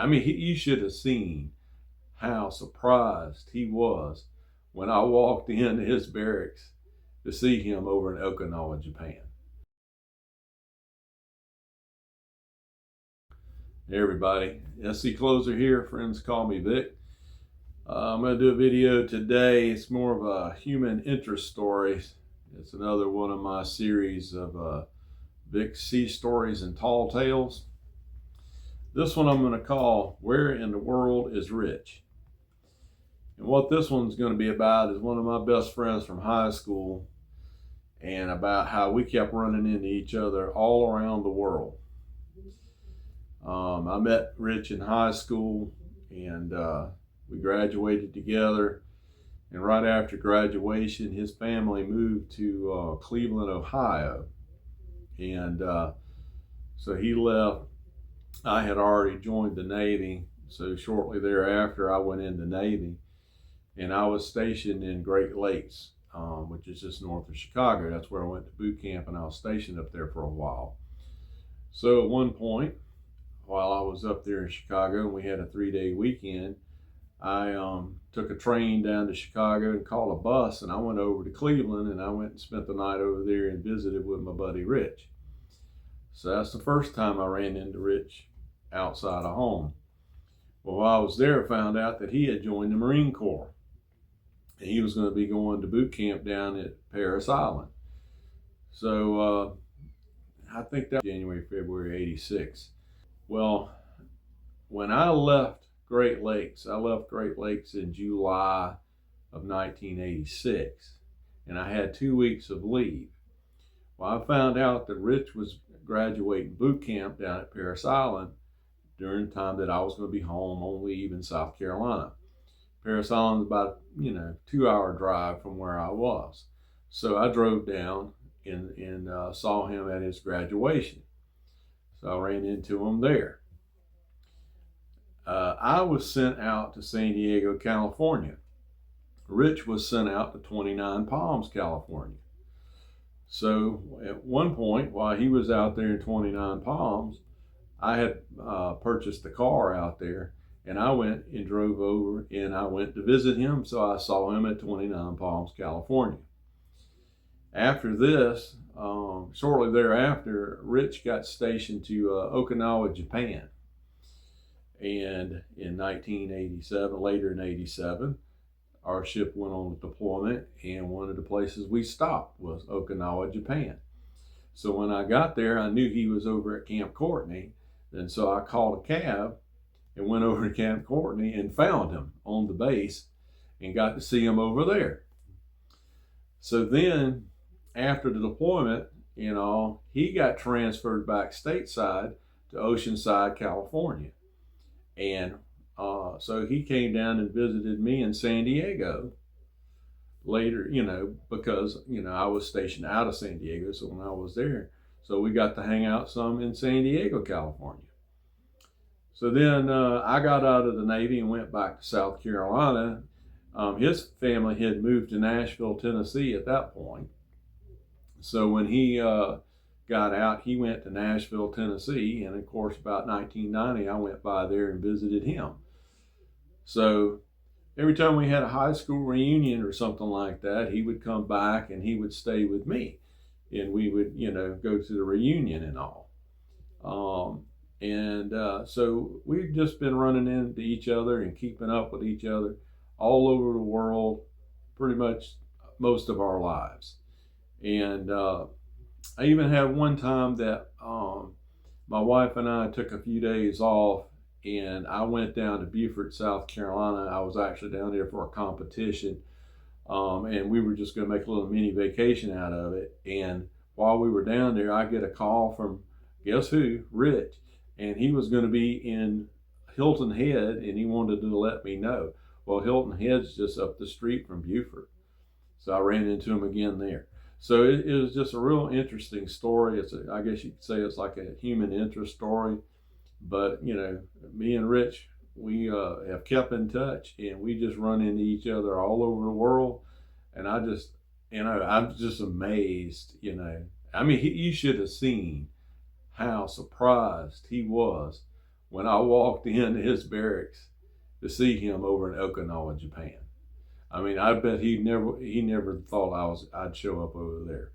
You should have seen how surprised he was when I walked into his barracks to see him over in Okinawa, Japan. Hey everybody, SC Closer here. Friends call me Vic. I'm going to do a video today. It's more of a human interest story. It's another one of my series of Vic Sea Stories and Tall Tales. This one I'm going to call Where in the World is Rich? And what this one's going to be about is one of my best friends from high school, and about how we kept running into each other all around the world. I met Rich in high school, and we graduated together. And right after graduation, his family moved to Cleveland, Ohio. And so he left. I had already joined the Navy. So shortly thereafter, I went into Navy. And I was stationed in Great Lakes, which is just north of Chicago. That's where I went to boot camp, and I was stationed up there for a while. So at one point, while I was up there in Chicago and we had a 3-day weekend, I took a train down to Chicago and called a bus, and I went over to Cleveland, and I went and spent the night over there and visited with my buddy Rich. So that's the first time I ran into Rich outside of home. Well, while I was there, I found out that he had joined the Marine Corps, and he was going to be going to boot camp down at Parris Island. So I think that was January, February '86. Well, when I left Great Lakes in July of 1986, and I had 2 weeks of leave. Well, I found out that Rich was graduating boot camp down at Parris Island during the time that I was going to be home on leave in South Carolina. Parris Island is about, 2-hour drive from where I was. So I drove down and saw him at his graduation. So I ran into him there. I was sent out to San Diego, California. Rich was sent out to 29 Palms, California. So at one point, while he was out there in 29 Palms, I had purchased a car out there, and I went and drove over, and I went to visit him. So I saw him at 29 Palms, California. After this, shortly thereafter, Rich got stationed to Okinawa, Japan. And in 1987, later in '87, our ship went on deployment, and one of the places we stopped was Okinawa, Japan. So when I got there, I knew he was over at Camp Courtney, and so I called a cab and went over to Camp Courtney and found him on the base and got to see him over there. So then, after the deployment, he got transferred back stateside to Oceanside, California. And so he came down and visited me in San Diego later, because, I was stationed out of San Diego. So when I was there, so we got to hang out some in San Diego, California. So then I got out of the Navy and went back to South Carolina. His family had moved to Nashville, Tennessee at that point. So when he got out, he went to Nashville, Tennessee. And of course, about 1990, I went by there and visited him. So every time we had a high school reunion or something like that, he would come back and he would stay with me. And we would, go to the reunion and all. So we've just been running into each other and keeping up with each other all over the world, pretty much most of our lives. And I even had one time that my wife and I took a few days off, and I went down to Beaufort, South Carolina. I was actually down there for a competition, and we were just going to make a little mini vacation out of it. And while we were down there, I get a call from, guess who? Rich. And he was going to be in Hilton Head, and he wanted to let me know. Well, Hilton Head's just up the street from Beaufort. So I ran into him again there. So it was just a real interesting story. I guess you could say it's like a human interest story. But, me and Rich, we have kept in touch, and we just run into each other all over the world. And I'm just amazed, you should have seen how surprised he was when I walked into his barracks to see him over in Okinawa, Japan. I mean, I bet he never thought I'd show up over there.